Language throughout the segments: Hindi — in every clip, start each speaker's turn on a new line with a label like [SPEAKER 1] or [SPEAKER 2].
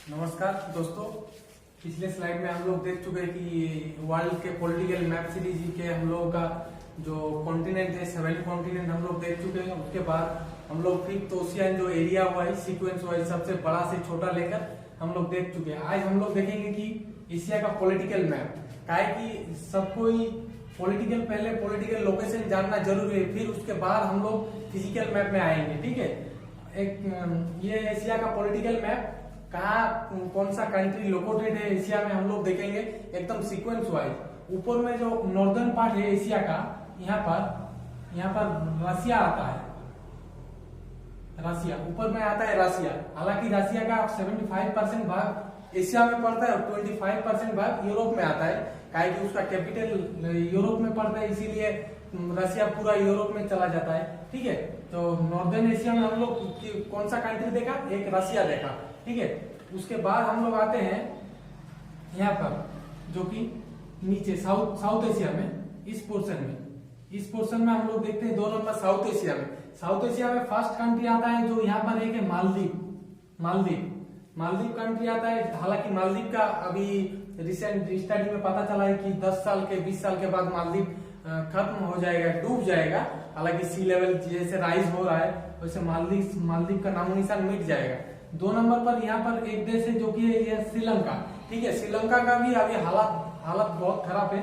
[SPEAKER 1] नमस्कार दोस्तों। पिछले स्लाइड में हम लोग देख चुके हैं कि वर्ल्ड के पॉलिटिकल मैप सीरीज के हम लोगों का जो कॉन्टिनेंट है 7 कॉन्टिनेंट हम लोग देख चुके हैं। उसके बाद हम लोग फिफ्थ ओशियन जो एरिया वाइज सीक्वेंस वाइज सबसे बड़ा से छोटा लेकर हम लोग देख चुके हैं। आज हम लोग देखेंगे कि एशिया का पॉलिटिकल मैप का है कि सबको ही पॉलिटिकल पहले पॉलिटिकल लोकेशन जानना जरूरी है, फिर उसके बाद हम लोग फिजिकल मैप में आएंगे। ठीक है, एक ये एशिया का पॉलिटिकल मैप कहाँ कौन सा कंट्री लोकेटेड है एशिया में हम लोग देखेंगे एकदम सीक्वेंस वाइज। ऊपर में जो नॉर्दर्न पार्ट है एशिया का, यहाँ पर रसिया आता है। रसिया ऊपर में आता है रसिया। हालांकि रसिया का 75% भाग एशिया में पड़ता है और 25% भाग यूरोप में आता है, काहे कि उसका कैपिटल यूरोप में पड़ता है, इसीलिए रसिया पूरा यूरोप में चला जाता है। ठीक है, तो नॉर्दर्न एशिया में हम लोग कौन सा कंट्री देखा? एक रसिया देखा। ठीक है, उसके बाद हम लोग आते हैं यहाँ पर जो कि नीचे साउथ एशिया में इस पोर्शन में हम लोग देखते हैं 2 नंबर साउथ एशिया में। साउथ एशिया में फर्स्ट कंट्री आता है जो यहाँ पर एक है मालदीव कंट्री आता है। हालांकि मालदीव का अभी रिसेंट स्टडी में पता चला है कि 10 साल के 20 साल के बाद मालदीव खत्म हो जाएगा, डूब जाएगा। हालांकि सी लेवल जैसे राइज हो रहा है वैसे मालदीव का नामो निशान मिट जाएगा। 2 नंबर पर यहाँ पर एक देश है जो कि है श्रीलंका। ठीक है, श्रीलंका का भी अभी हालत बहुत खराब है,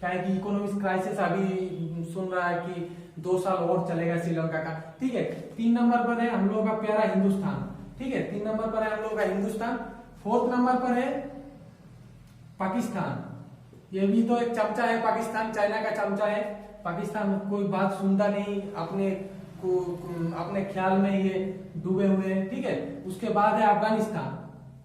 [SPEAKER 1] क्या कि इकोनॉमिक क्राइसिस अभी सुन रहा है कि 2 साल और चलेगा श्रीलंका का। ठीक है, 3 नंबर पर है हम लोग का प्यारा हिंदुस्तान। ठीक है, 3 नंबर पर है हम लोग का हिंदुस्तान। 4th नंबर पर है पाकिस्तान। ये भी तो एक चमचा है पाकिस्तान, चाइना का चमचा है पाकिस्तान। कोई बात सुनता नहीं, अपने ख्याल में ये डूबे हुए हैं। ठीक है, उसके बाद है अफगानिस्तान।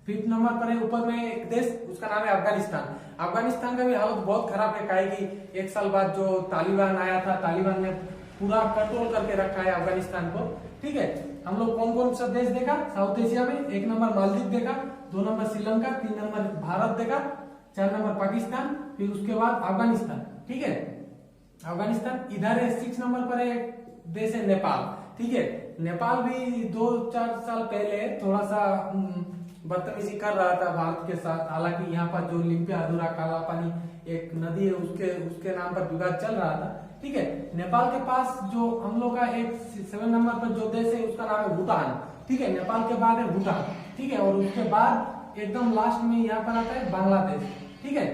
[SPEAKER 1] 5th नंबर पर है ऊपर में एक देश, उसका नाम है अफगानिस्तान। अफगानिस्तान का भी हालत बहुत खराब है, काहे कि 1 साल बाद जो तालिबान आया था, तालिबान ने पूरा कंट्रोल करके रखा है अफगानिस्तान को। ठीक है, हम लोग कौन कौन सा देश देखा साउथ एशिया में? 1 नंबर मालदीव देखा, 2 नंबर श्रीलंका, 3 नंबर भारत देखा, 4 नंबर पाकिस्तान, फिर उसके बाद अफगानिस्तान। ठीक है, अफगानिस्तान इधर है। 6 नंबर पर है देश है नेपाल। ठीक है, नेपाल भी 2-4 साल पहले थोड़ा सा बदतमीजी कर रहा था भारत के साथ। हालांकि यहाँ पर जो लिम्पिया अधूरा काला पानी एक नदी है उसके नाम पर विवाद चल रहा था। ठीक है, नेपाल के पास जो हम लोग का एक 7 नंबर पर जो देश है उसका नाम है भूटान। ठीक है, नेपाल के बाद है भूटान। ठीक है, और उसके बाद एकदम लास्ट में यहाँ पर आता है बांग्लादेश। ठीक है,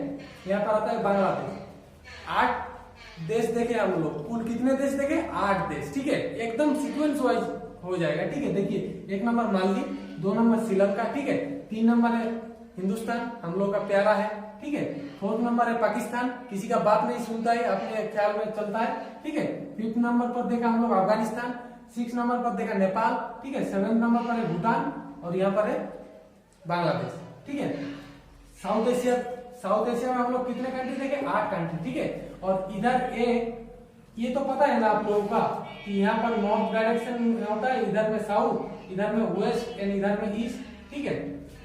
[SPEAKER 1] यहाँ पर आता है बांग्लादेश। 8 देश देखे हम लोग। कुल कितने देश देखे? 8 देश। ठीक है, एकदम सीक्वेंस वाइज हो जाएगा। ठीक है, देखिए 1 नंबर मालदीव, 2 नंबर श्रीलंका। ठीक है, 3 नंबर है हिंदुस्तान, हम लोग का प्यारा है। ठीक है, 4th नंबर है पाकिस्तान, किसी का बात नहीं सुनता है, अपने ख्याल में चलता है। ठीक है, 5th नंबर पर देखा हम लोग अफगानिस्तान, 6 नंबर पर देखा नेपाल। ठीक है, 7 नंबर पर है भूटान और यहाँ पर है बांग्लादेश। ठीक है, साउथ एशिया में हम लोग कितने कंट्री देखे? 8 कंट्री। ठीक है, और इधर ये तो पता है ना आप लोगों का कि यहाँ पर नॉर्थ डायरेक्शन होता है, इधर में साउथ, इधर में वेस्ट एंड इधर में ईस्ट। ठीक है,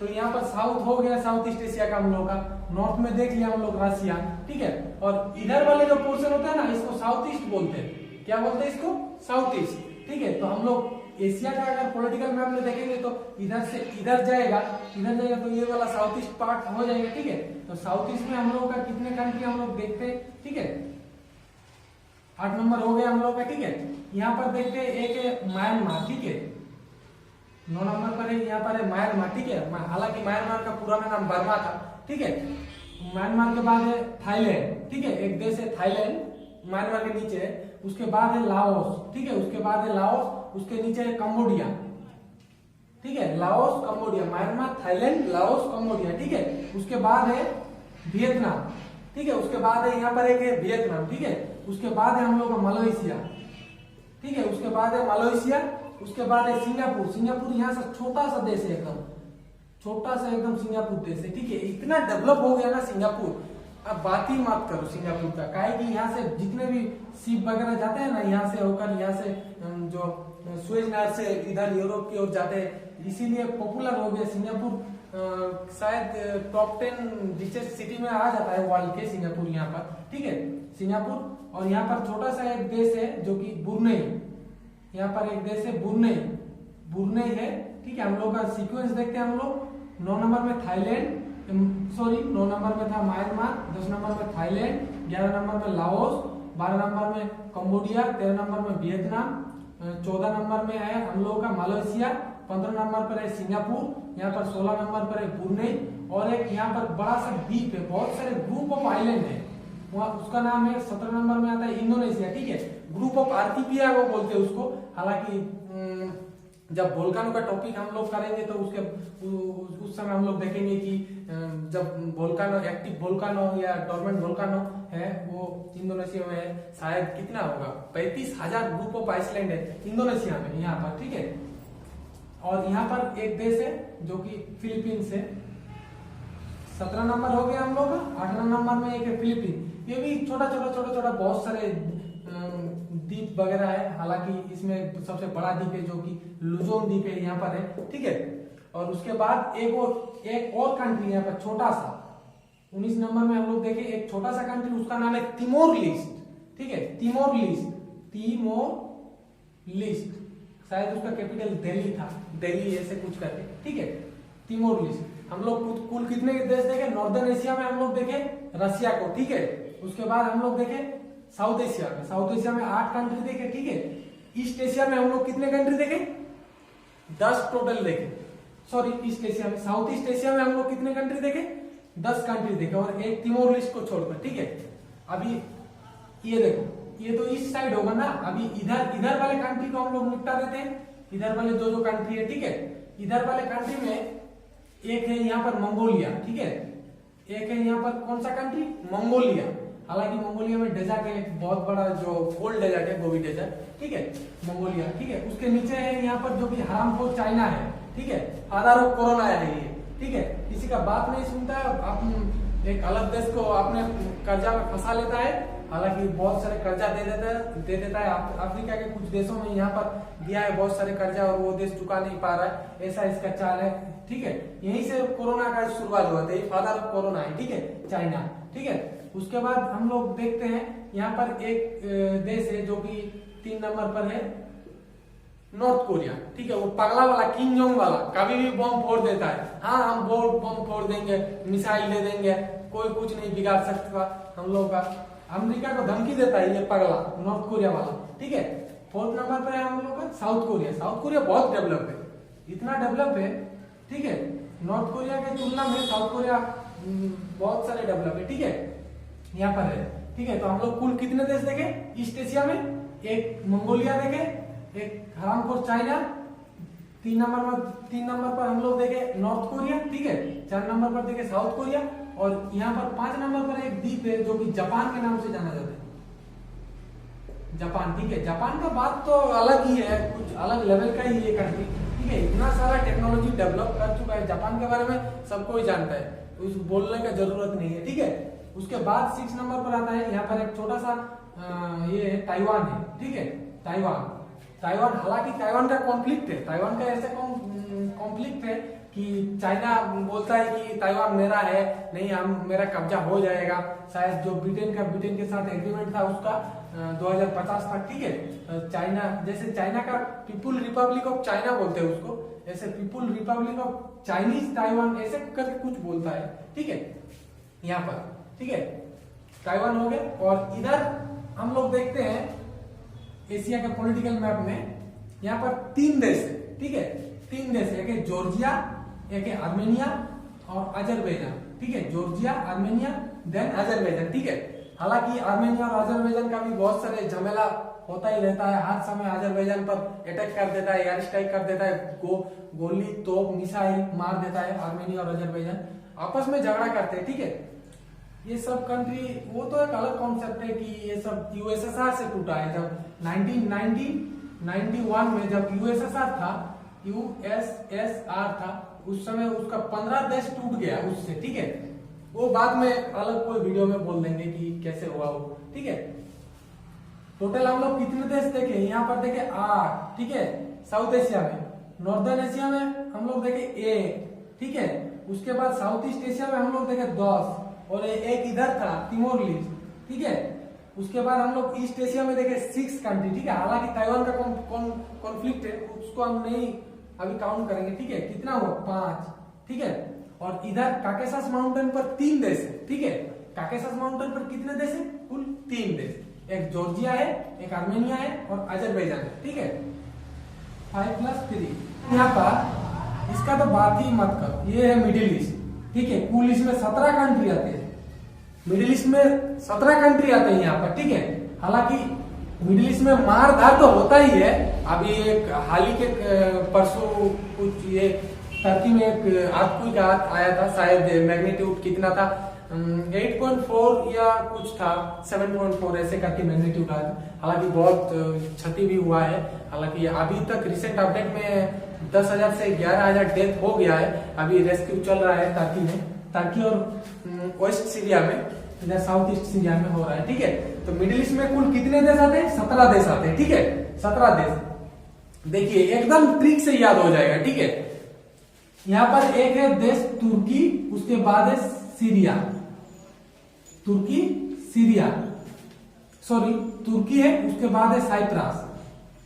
[SPEAKER 1] तो यहाँ पर साउथ हो गया साउथ ईस्ट एशिया का हम लोग का। नॉर्थ में देख लिया हम लोग रसिया। ठीक है, और इधर वाले जो पोर्शन होता है ना इसको साउथ ईस्ट बोलते हैं। क्या बोलते हैं इसको? South east. ठीक है, तो हम लोग एशिया का अगर पॉलिटिकल मैप में देखेंगे तो इधर से इधर जाएगा तो ये वाला साउथ ईस्ट पार्ट हो जाएगा। ठीक है, तो साउथ ईस्ट में हम लोग का कितने कंट्री हम लोग देखते हैं? ठीक है, 8 नंबर हो गया हम लोग का। ठीक है, यहाँ पर देखते हैं एक है म्यांमार। ठीक है, 9 नंबर पर है यहाँ पर है म्यांमार। ठीक है, हालांकि म्यांमार का पुराना नाम बर्मा था। ठीक है, म्यांमार के बाद है थाईलैंड। ठीक है, एक देश है थाईलैंड म्यांमार के नीचे है। उसके बाद है लाओस। ठीक है, उसके बाद है लाओस, उसके नीचे है कंबोडिया। ठीक है, Laos Cambodia, Myanmar Thailand Laos Cambodia. ठीक है, उसके बाद है वियतनाम। ठीक है, उसके बाद है यहाँ पर एक है वियतनाम। ठीक है, उसके बाद है हम लोग का मलेशिया। ठीक है, उसके बाद है मलेशिया, उसके बाद है सिंगापुर यहाँ से छोटा सा देश है, एकदम छोटा सा एकदम सिंगापुर देश है। ठीक है, इतना डेवलप हो गया ना सिंगापुर, अब बात ही मत करो सिंगापुर का। काहे कि यहाँ से जितने भी शिप वगैरह जाते हैं ना, यहाँ से होकर यहाँ से जो सुएज नहर से इधर यूरोप की ओर जाते हैं, इसीलिए पॉपुलर हो गया सिंगापुर। शायद टॉप 10 रिचेस्ट सिटी में आ जाता है वर्ल्ड के सिंगापुर यहाँ पर। ठीक है, सिंगापुर। और यहाँ पर छोटा सा एक देश है जो कि ब्रुनेई। यहाँ पर एक देश है ब्रुनेई है। ठीक है, हम लोग का सीक्वेंस देखते हैं हम लोग 9 नंबर में थाईलैंड, सॉरी 9 नंबर में था म्यांमार, 10 नंबर में थाईलैंड, 11 नंबर में लाओस, 12 नंबर में कंबोडिया, 13 नंबर में वियतनाम, 14 नंबर में है हम लोगों का मलेशिया, 15 नंबर पर है सिंगापुर, यहाँ पर 16 नंबर पर है ब्रुनेई, और एक यहाँ पर बड़ा सा द्वीप है, बहुत सारे ग्रुप ऑफ आइलैंड है वहाँ, उसका नाम है 17 नंबर में आता है इंडोनेशिया। ठीक है, ग्रुप ऑफ आर्किपियागो बोलते हैं उसको। हालांकि जब वोल्कानो का टॉपिक हम लोग करेंगे तो उस समय हम लोग देखेंगे कि जब वोल्कानो, एक्टिव वोल्कानो या डोर्मेंट वोल्कानो है वो इंडोनेशिया में है, शायद कितना होगा 35,000 ग्रुप ऑफ आइसलैंड है इंडोनेशिया में यहाँ पर। ठीक है, और यहाँ पर एक देश है जो कि फिलीपींस है। 17 नंबर हो गया हम लोग का। 18 नंबर में एक है फिलीपीन, ये भी छोटा छोटा बहुत सारे द्वीप वगैरह है। हालांकि इसमें सबसे बड़ा द्वीप है जो कि लुजोन द्वीप है यहाँ पर है। ठीक है, और उसके बाद एक और कंट्री यहाँ पर छोटा सा 19 नंबर में हम लोग देखें एक छोटा सा कंट्री, उसका नाम है तिमोर लिस्ट। ठीक है, तिमोर लिस्ट, शायद उसका कैपिटल दिल्ली था, दिल्ली ऐसे कुछ करके। ठीक है, तिमोर लिस्ट। हम लोग कुल कितने देश देखे? नॉर्दर्न एशिया में हम लोग देखे रशिया को। ठीक है, उसके बाद हम लोग देखे साउथ एशिया में 8 कंट्री देखे। ठीक है, ईस्ट एशिया में हम लोग कितने कंट्री देखे? 10 टोटल देखे। सॉरी, ईस्ट एशिया में, साउथ ईस्ट एशिया में हम लोग कितने कंट्री देखे? 10 कंट्री देखे, और एक तिमोर लिस्ट को छोड़कर। ठीक है, अभी ये देखो, ये तो ईस्ट साइड होगा ना। अभी इधर वाले कंट्री को हम लोग निपटा देते हैं, इधर वाले जो कंट्री है। ठीक है, इधर वाले कंट्री में एक है यहाँ पर मंगोलिया। ठीक है, एक है यहाँ पर कौन सा कंट्री? मंगोलिया। हालांकि मंगोलिया में डेजर्ट है एक बहुत बड़ा, जो कोल्ड डेजर्ट है, गोबी डेजर्ट। ठीक है, मंगोलिया। ठीक है, उसके नीचे है यहाँ पर जो भी हरामखोर चाइना है। ठीक है, फादर ऑफ कोरोना है ये। ठीक है, किसी का बात नहीं सुनता है, आप एक अलग देश को अपने कर्जा में फंसा लेता है। हालांकि बहुत सारे कर्जा दे देता है। अफ्रीका के कुछ देशों में यहाँ पर दिया है बहुत सारे कर्जा, और वो देश चुका नहीं पा रहा है, ऐसा इसका चाल है। ठीक है, यहीं से कोरोना का शुरुआत हुआ था, ये फादर ऑफ कोरोना है। ठीक है, चाइना। ठीक है, उसके बाद हम लोग देखते हैं यहाँ पर एक देश है जो कि 3 नंबर पर है, नॉर्थ कोरिया। ठीक है, वो पगला वाला, किम जोंग वाला, कभी भी बम फोड़ देता है। हाँ, हम बम फोड़ देंगे, मिसाइल दे देंगे, कोई कुछ नहीं बिगाड़ सकता हम लोग का। अमेरिका को धमकी देता है ये पगला, नॉर्थ कोरिया वाला। ठीक है, 4th नंबर पर है हम लोग का साउथ कोरिया बहुत डेवलप है, इतना डेवलप है। ठीक है, नॉर्थ कोरिया के तुलना में साउथ कोरिया बहुत सारे डेवलप है। ठीक है, यहाँ पर है। ठीक है, तो हम लोग कुल कितने देश देखे? ईस्ट एशिया में एक मंगोलिया देखे, एक हरामखोर चाइना, 3 नंबर पर हम लोग देखे नॉर्थ कोरिया। ठीक है, 4 नंबर पर देखे साउथ कोरिया, और यहाँ पर 5 नंबर पर एक द्वीप है जो कि जापान के नाम से जाना जाता है, जापान। ठीक है, जापान का बात तो अलग ही है, कुछ अलग लेवल का ही ये कंट्री। ठीक है, इतना सारा टेक्नोलॉजी डेवलप कर चुका है, जापान के बारे में सब कोई जानता है, उस बोलने का जरूरत नहीं है। ठीक है, उसके बाद 6 नंबर पर आता है यहाँ पर एक छोटा सा ये ताइवान है। ठीक है, ताइवान, हालांकि ताइवान का कॉन्फ्लिक्ट है, ताइवान का ऐसा कॉन्फ्लिक्ट है कि चाइना बोलता है कि ताइवान मेरा है, नहीं, मेरा कब्जा हो जाएगा। शायद जो ब्रिटेन के साथ एग्रीमेंट था उसका 2050 तक। ठीक है, चाइना, जैसे चाइना का पीपुल रिपब्लिक ऑफ चाइना बोलते हैं उसको, ऐसे people Republic of Chinese Taiwan ऐसे करके कुछ बोलता है। ठीक है, यहाँ पर। ठीक है, ताइवान हो गया, और इधर हम लोग देखते हैं एशिया के पॉलिटिकल मैप में यहाँ पर 3 देश है। ठीक है, 3 देश है, एक है जॉर्जिया, एक है आर्मेनिया और अजरबैजान। ठीक है, जॉर्जिया, आर्मेनिया, देन अजरबैजान। ठीक है, हालांकि आर्मेनिया और अजरबैजान का भी बहुत सारे झमेला होता ही रहता है, हर समय अजरबैजान पर अटैक कर देता है, एयर स्ट्राइक कर देता है, गोली, तोप, मिसाइल मार देता है। आर्मेनिया और अजरबैजान आपस में झगड़ा करते हैं। ठीक है, ये सब कंट्री, वो तो एक अलग कॉन्सेप्ट है कि ये सब यूएसएसआर से टूटा है। जब 1991 में जब यूएसएसआर था, उस समय उसका 15 देश टूट गया उससे। ठीक है, वो बाद में अलग कोई वीडियो में बोल देंगे कि कैसे हुआ वो। ठीक है, टोटल हम लोग कितने देश देखे? यहाँ पर देखे 8। ठीक है, साउथ एशिया में, नॉर्दर्न एशिया में हम लोग देखे 1। ठीक है, उसके बाद साउथ ईस्ट एशिया में हम लोग देखे 10, और एक इधर था तिमोर लिस्ट। ठीक है, उसके बाद हम लोग ईस्ट एशिया में देखे 6 कंट्री। ठीक है, हालांकि ताइवान का कॉन्फ्लिक्ट है, उसको हम नहीं अभी काउंट करेंगे। ठीक है, कितना हुआ? 5। ठीक है, और इधर काकेशस माउंटेन पर 3 देश है, ठीक है। काकेशस माउंटेन पर कितने देश है? कुल 3 देश, एक जॉर्जिया है, एक आर्मेनिया है और अजरबैजान है, ठीक है। 5+3 यहाँ पर इसका तो बात ही मत करो। ये है मिडिल ईस्ट, ठीक है। कुल इसमें 17 कंट्री आते हैं, मिडिल ईस्ट में 17 कंट्री आते हैं यहाँ पर, ठीक है। हालांकि मिडिल ईस्ट में मार धार तो होता ही है। अभी एक हाल ही के परसों कुछ ये टर्की में एक अर्थक्वेक आया था, शायद मैग्नीट्यूड कितना था 8.4 या कुछ था, 7.4 ऐसे करके मैग्नीट्यूड आया था। हालांकि बहुत क्षति भी हुआ है। हालांकि अभी तक रिसेंट अपडेट में 10,000 से 11,000 डेथ हो गया है। अभी रेस्क्यू चल रहा है टर्की में, टर्की और वेस्ट सीरिया में, इधर साउथ ईस्ट सीरिया में हो रहा है, ठीक है। तो मिडिल ईस्ट में कुल कितने देश आते हैं? 17 देश आते हैं, ठीक है। 17 देश, देखिए एकदम ट्रिक से याद हो जाएगा, ठीक है। यहाँ पर एक है देश तुर्की, उसके बाद है सीरिया, तुर्की सीरिया, सॉरी तुर्की है, उसके बाद है साइप्रस,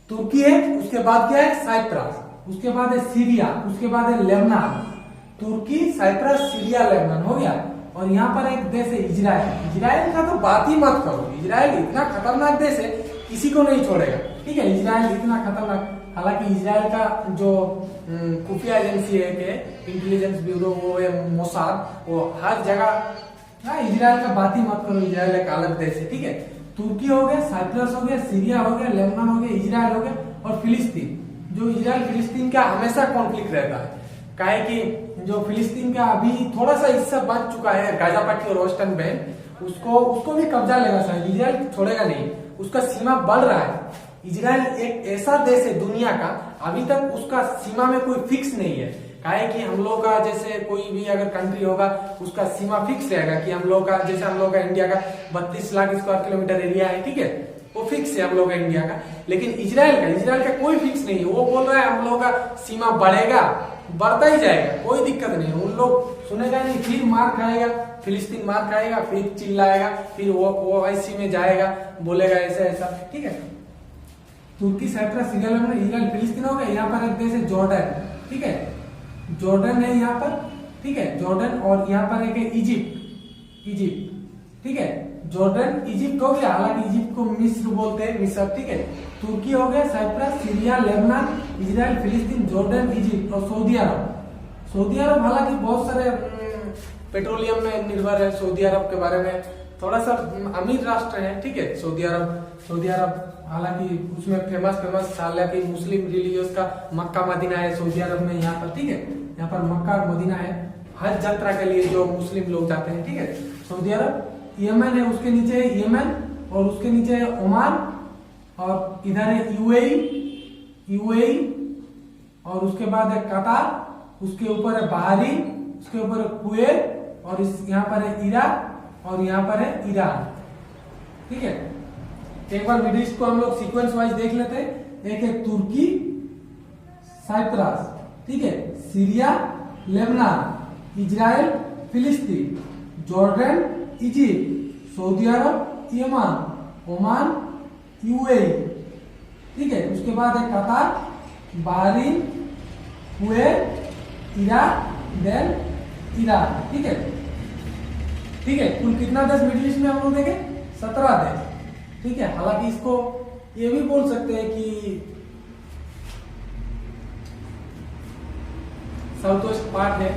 [SPEAKER 1] तुर्की है, उसके बाद क्या है? साइप्रस, उसके बाद है सीरिया, उसके बाद है लेबनान। तुर्की, साइप्रस, सीरिया, लेबनान हो गया। और यहाँ पर एक देश है इजराइल। इजराइल का तो बात ही मत करो, इजराइल इतना खतरनाक देश है, किसी को नहीं छोड़ेगा, ठीक है। इजराइल इतना खतरनाक, हालांकि इजराइल का जो खुफिया एजेंसी है के इंटेलिजेंस ब्यूरो, वो है मोसाद, वो हर जगह, इजराइल का बात ही मत करो। इजराइल एक अलग देश है, ठीक है। तुर्की हो गया, साइप्रस हो गया, सीरिया हो गया, लेबनान हो गया, इजराइल हो गया और फिलिस्तीन। जो इजराइल फिलिस्तीन का हमेशा कॉन्फ्लिक्ट रहता है, काहे कि जो फिलिस्तीन का अभी थोड़ा सा हिस्सा बच चुका है, गाजा पट्टी और वेस्टर्न बैंक, उसको भी कब्जा लेगा शायद, इजराइल छोड़ेगा नहीं, उसका सीमा बढ़ रहा है। इजराइल एक ऐसा देश है दुनिया का, अभी तक उसका सीमा में कोई फिक्स नहीं है। काहे कि हम लोग का जैसे कोई भी अगर कंट्री होगा, उसका सीमा फिक्स रहेगा कि हम लोग का, जैसे हम लोग का इंडिया का 32 लाख स्क्वायर किलोमीटर एरिया है, ठीक है, वो फिक्स है हम लोग का इंडिया का। लेकिन इजराइल का कोई फिक्स नहीं है। वो बोल रहा है हम लोग का सीमा बढ़ेगा, बढ़ता ही जाएगा, कोई दिक्कत नहीं है। उन लोग सुनेगा नहीं, फिर मार खाएगा, फिलिस्तीन मार खाएगा, फिर चिल्लाएगा, फिर वो ओआईसी में जाएगा, बोलेगा ऐसा ऐसा, ठीक है। तुर्की, साइप्रस, सीरिया, लेबनान, इजराइल, फिलिस्तीन हो गया। यहाँ पर एक देश है जॉर्डन, ठीक है, जॉर्डन है यहाँ पर, ठीक है, जॉर्डन। और यहाँ पर एक है इजिप्ट, इजिप्ट, ठीक है। जॉर्डन, इजिप्ट हो गया, हालांकि इजिप्ट को मिस्र बोलते हैं, मिस्र, ठीक है। तुर्की हो गया, साइप्रस, सीरिया, लेबनान, इजराइल, फिलिस्तीन, जॉर्डन, इजिप्ट और सऊदी अरब। सऊदी अरब हालांकि बहुत सारे पेट्रोलियम में निर्भर है। सऊदी अरब के बारे में थोड़ा सा अमीर राष्ट्र है, ठीक है। सऊदी अरब हालांकि उसमें फेमस हालांकि मुस्लिम रिलीजियस का मक्का मदीना है सऊदी अरब में, यहाँ पर, ठीक है। यहाँ पर मक्का और मदीना है हज यात्रा के लिए जो मुस्लिम लोग जाते हैं, ठीक है। सऊदी अरब, यमन है, उसके नीचे है यमन और उसके नीचे है ओमान और इधर है यूएई और उसके बाद है कतार, उसके ऊपर है बहरीन, उसके ऊपर है कुवैत और यहाँ पर है इराक और यहाँ पर है ईरान, ठीक है। एक बार मिडिल ईस्ट को हम लोग सीक्वेंस वाइज देख लेते हैं। एक है तुर्की, साइप्रस, ठीक है, सीरिया, लेबनान, इजराइल, फिलिस्तीन, Jordan, Egypt, Saudi Arab, Yemen, Oman, UAE, ठीक है। उसके बाद है Qatar, Bahrain, Kuwait, Iraq, then Iran, ठीक है, ठीक है। कुल कितना देश मिडिल ईस्ट में हम लोग देखे? 17 देश, ठीक है। हालांकि इसको ये भी बोल सकते हैं कि साउथ वेस्ट पार्ट है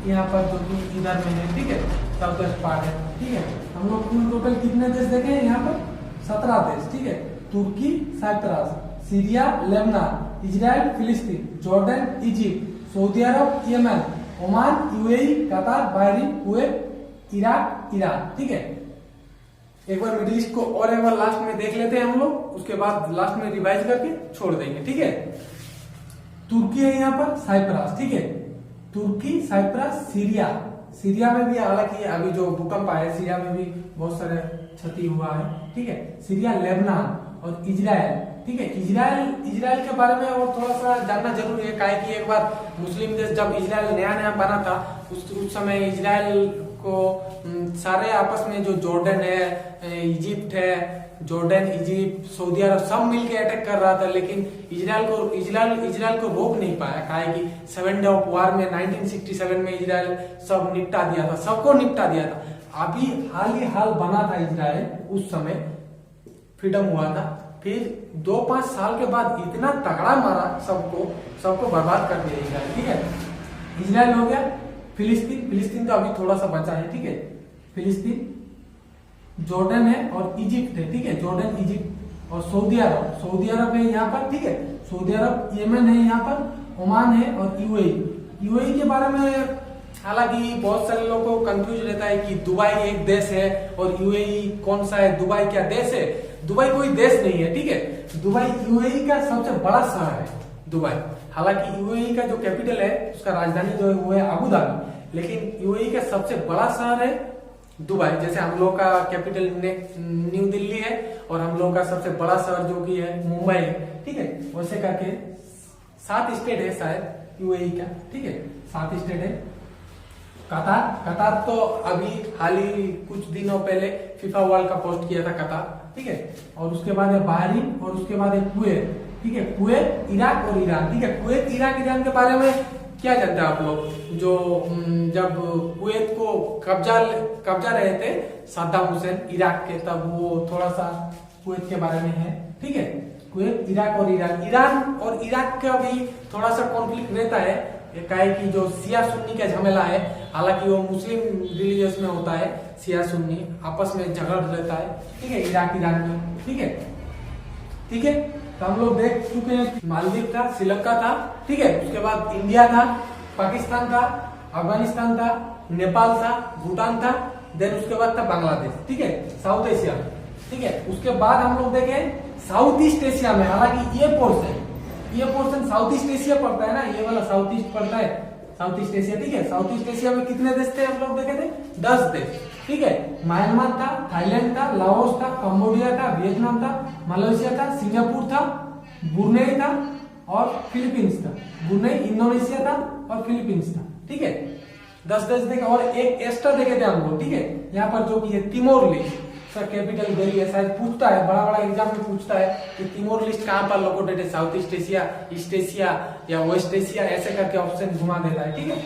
[SPEAKER 1] यहाँ पर, जो कि इधर में है, ठीक है, साउथ वेस्ट पार्ट है, ठीक है। हम लोग कुल टोटल कितने देश देखे हैं यहाँ पर? 17 देश, ठीक है। तुर्की, साइप्रस, सीरिया, लेबनान, इजराइल, फिलिस्तीन, Jordan, Egypt, Saudi Arab, Yemen, Oman, UAE, कतार, बहरीन, कुवैत, इराक, ईरान, ठीक है। एक बार मिडिल ईस्ट को और एक बार लास्ट में देख लेते हैं हम लोग, उसके बाद लास्ट में रिवाइज करके छोड़ देंगे, ठीक है। तुर्की है यहाँ पर, साइप्रस, ठीक है, तुर्की, साइप्रस, सीरिया, सीरिया में भी हालांकि अभी जो भूकंप आया है सीरिया में भी बहुत सारे क्षति हुआ है, ठीक है। सीरिया, लेबनान और इजराइल, ठीक है। इजराइल के बारे में और थोड़ा सा जानना जरूरी है, काहे कि एक बार मुस्लिम देश जब इजराइल नया बना था, उस समय इजराइल को सारे आपस में जो जॉर्डन है, इजिप्ट है, जॉर्डन, इजिप्ट, सऊदी अरब सब मिलके अटैक कर रहा था, लेकिन इजराइल को रोक नहीं पाया। कहा है कि 7 डे ऑफ वार में 1967 में इजराइल सब निपटा दिया था, सबको निपटा दिया था। अभी हाल बना था इजराइल, उस समय फ्रीडम हुआ था, फिर 2-5 साल के बाद इतना तगड़ा मारा सबको बर्बाद कर दिया इजराइल। ठीक है, इजराइल हो गया। फिलिस्तीन तो अभी थोड़ा सा बचा है। ठीक है, फिलिस्तीन, जॉर्डन है और इजिप्ट है। ठीक है, जॉर्डन, इजिप्ट और सऊदी अरब है यहाँ पर। ठीक है, सऊदी अरब, यमन है यहाँ पर, ओमान है और यूएई के बारे में हालांकि बहुत सारे लोगों को कंफ्यूज रहता है कि दुबई एक देश है और यूएई कौन सा है, दुबई क्या देश है? दुबई कोई देश नहीं है। ठीक है, दुबई यूएई का सबसे बड़ा शहर है दुबई। हालांकि यूएई का जो कैपिटल है, उसका राजधानी जो है वो है अबू धाबी, लेकिन यूएई का सबसे बड़ा शहर है दुबई। जैसे हम लोग का कैपिटल न्यू दिल्ली है और हम लोग का सबसे बड़ा शहर जो कि है मुंबई है। ठीक है, वैसे करके 7 स्टेट है शायद यूएई का। ठीक है, 7 स्टेट है। कतार तो अभी हाल ही कुछ दिनों पहले फीफा वर्ल्ड कप होस्ट किया था कतार। ठीक है, और उसके बाद है बहरीन और उसके बाद है कुवैत। ठीक है, कुवैत, इराक और ईरान। ठीक है, कुवैत, इराक, ईरान के बारे में क्या जानते हैं आप लोग? जो जब कुवैत को कब्जा रहे थे सद्दाम हुसैन इराक के, तब वो थोड़ा सा कुवैत के बारे में है। ठीक है, कुवैत, इराक और ईरान और इराक का भी थोड़ा सा कॉन्फ्लिक्ट रहता है। क्या है कि जो शिया सुन्नी का झमेला है, हालांकि वो मुस्लिम रिलीजियस में होता है, शिया सुन्नी आपस में झगड़ रहता है। ठीक है, इराक ईरान में। ठीक है, तो हम लोग देख चुके हैं, मालदीव था, श्रीलंका था। ठीक है, उसके बाद इंडिया था, पाकिस्तान था, अफगानिस्तान था, नेपाल था, भूटान था, देन उसके बाद था बांग्लादेश। ठीक है, साउथ एशिया। ठीक है, उसके बाद हम लोग देखे साउथ ईस्ट एशिया में, हालांकि ये पोर्शन साउथ ईस्ट एशिया पड़ता है ना, ये वाला साउथ ईस्ट पड़ता है, साउथ ईस्ट एशिया। ठीक है, साउथ ईस्ट एशिया में कितने देश थे हम लोग देखे थे? 10 देश। ठीक है, म्यांमार था, थाईलैंड था, लाओस था, कंबोडिया था, वियतनाम था, मलेशिया था, सिंगापुर था, ब्रुनेई था और फिलीपींस था। ब्रुनेई, इंडोनेशिया था और फिलीपींस था। ठीक है, 10 देश देखे और एक एक्स्ट्रा देखे थे हम लोग। ठीक है, यहाँ पर जो कि है तिमोर लिस्ट, उसका कैपिटल दिल्ली है। शायद पूछता है, बड़ा एग्जाम में पूछता है कि तिमोर लिस्ट कहाँ पर लोकेटेड है, south east Asia, east Asia या वेस्ट एशिया, ऐसे करके ऑप्शन घुमा देता है। ठीक है,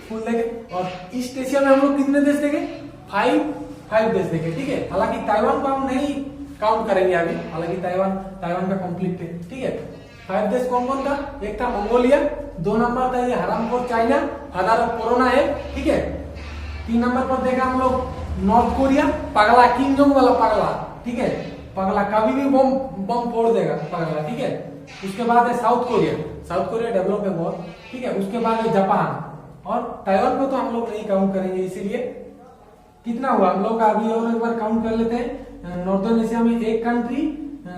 [SPEAKER 1] फुल देखे। और ईस्ट एशिया में हम लोग कितने देश देखे? 5 देश देखे। ठीक है, हालांकि ताइवान को हम नहीं काउंट करेंगे अभी, हालांकि ताइवान का कॉन्फ्लिक्ट है। ठीक है, 5 देश कौन कौन था? एक था मंगोलिया, 2 नंबर था ये हरामखोर चाइना, फादर ऑफ कोरोना है। ठीक है, 3 नंबर पर देखा हम लोग नॉर्थ कोरिया, पगला, किम जोंग वाला पगला। ठीक है, पगला कभी भी बम फोड़ देगा पगला। ठीक है, उसके बाद है साउथ कोरिया डेवलप है बहुत। ठीक है, उसके बाद है जापान और ताइवान को तो हम लोग नहीं काउंट करेंगे, इसीलिए कितना हुआ हम लोग का अभी और एक बार काउंट कर लेते हैं। नॉर्दर्न एशिया में 1 कंट्री,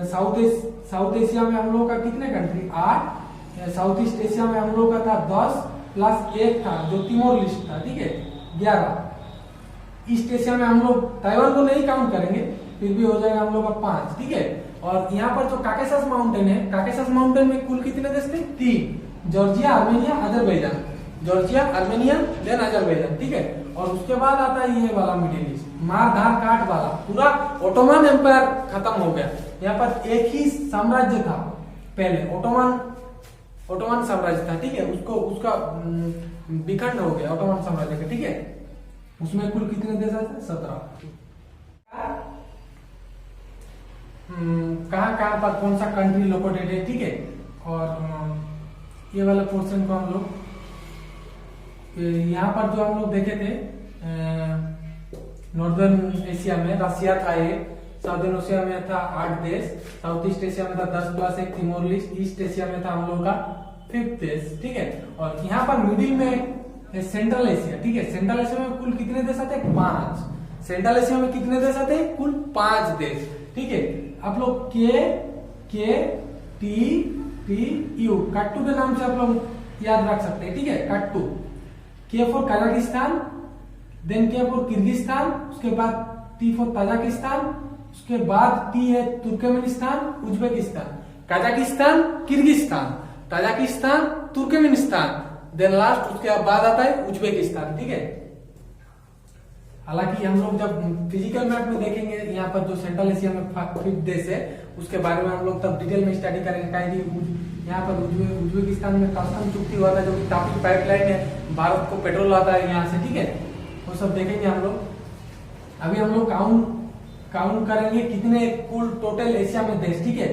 [SPEAKER 1] साउथ एशिया में हम लोग का कितने कंट्री? 8, साउथ ईस्ट एशिया में हम लोग का था 10 प्लस 1 था जो तिमोर लिस्ट था। ठीक है, 11। ईस्ट एशिया में हम लोग ताइवान को नहीं काउंट करेंगे, फिर भी हो जाएगा हम लोग का 5। ठीक है, और यहाँ पर जो काकेशस माउंटेन है, काकेशस माउंटेन में कुल कितने देश थे? 3, Georgia, Armenia, Azerbaijan. Georgia, Armenia, then Azerbaijan. ठीक है, और उसके बाद आता है ये वाला मिडिल ईस्ट, मार धार काट वाला, पूरा ओटोमन एम्पायर खत्म हो गया। यहाँ पर एक ही साम्राज्य था पहले, ओटोमन साम्राज्य था। ठीक है, उसका विखंड हो गया ओटोमन साम्राज्य का। ठीक है, उसमें कुल कितने देश आते? 17। कहाँ पर कौन सा कंट्री लोकेटेड है? ठीक है, और ये वाला पोर्शन को हम लोग यहाँ पर जो हम लोग देखे थे, नॉर्दर्न एशिया में रसिया था एक, साउदर्न एशिया में था 8 देश, साउथ ईस्ट एशिया में था 10 plus 1 Timor list, east Asia में था हम लोग का 5th देश। ठीक है, और यहाँ पर मिडिल में सेंट्रल एशिया। ठीक है, सेंट्रल एशिया में कुल कितने देश आते हैं? 5। सेंट्रल एशिया में कितने देश आते हैं? कुल 5 देश। ठीक है, आप लोग के टी यू कट्टू के नाम से आप लोग याद रख सकते हैं। ठीक है, कट्टू। K for Kazakhstan, then K for Kyrgyzstan, उसके बाद टी फॉर ताजिकिस्तान, उसके बाद टी है Turkmenistan, Uzbekistan, Kazakhstan, Kyrgyzstan, Tajikistan, Turkmenistan, then last उसके बाद आता है उज्बेकिस्तान। ठीक है, हालांकि हम लोग जब फिजिकल मैप में देखेंगे यहाँ पर जो सेंट्रल एशिया में 5th देश है उसके बारे में हम लोग तब डिटेल में स्टडी करेंगे। कहीं यहाँ पर उज्बेकिस्तान में कस्टम चुक्ति हुआ था, जो कि तापी पाइपलाइन है, भारत को पेट्रोल आता है यहाँ से, ठीक है, वो सब देखेंगे हम लोग। अभी हम लोग काउंट करेंगे कितने कुल टोटल एशिया में देश, ठीक है।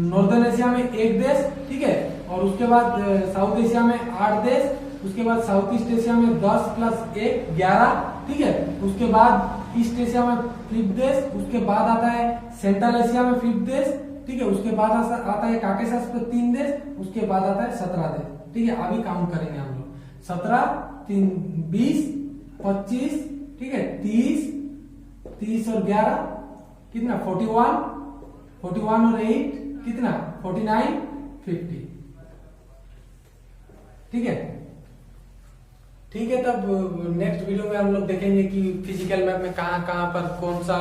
[SPEAKER 1] नॉर्दर्न एशिया में 1 देश, ठीक है, और उसके बाद साउथ एशिया में 8 देश, उसके बाद साउथ ईस्ट एशिया में 10 + 1 11, ठीक है। उसके बाद ईस्ट एशिया में 5th देश, उसके बाद आता है सेंट्रल एशिया में 5th देश, ठीक है। उसके बाद आता है काकेशस पे 3 देश, उसके बाद आता है 17 देश, ठीक है। अभी काउंट करेंगे हम लोग 17 3 20 25, ठीक है, 30 और 11 कितना 41 और 8 कितना 49 50, ठीक है। ठीक है, तब नेक्स्ट वीडियो में हम लोग देखेंगे कि फिजिकल मैप में कहाँ पर कौन सा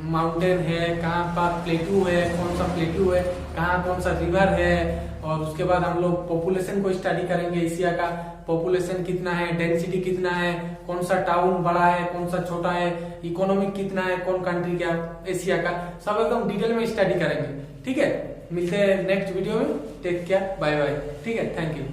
[SPEAKER 1] माउंटेन है, कहाँ पर प्लेट्यू है, कौन सा प्लेट्यू है, कहाँ कौन सा रिवर है, और उसके बाद हम लोग पॉपुलेशन को स्टडी करेंगे। एशिया का पॉपुलेशन कितना है, डेंसिटी कितना है, कौन सा टाउन बड़ा है, कौन सा छोटा है, इकोनॉमिक कितना है, कौन कंट्री का, एशिया का, सब एकदम डिटेल में स्टडी करेंगे, ठीक है। मिलते हैं नेक्स्ट वीडियो में, टेक केयर, बाय बाय, ठीक है, थैंक यू।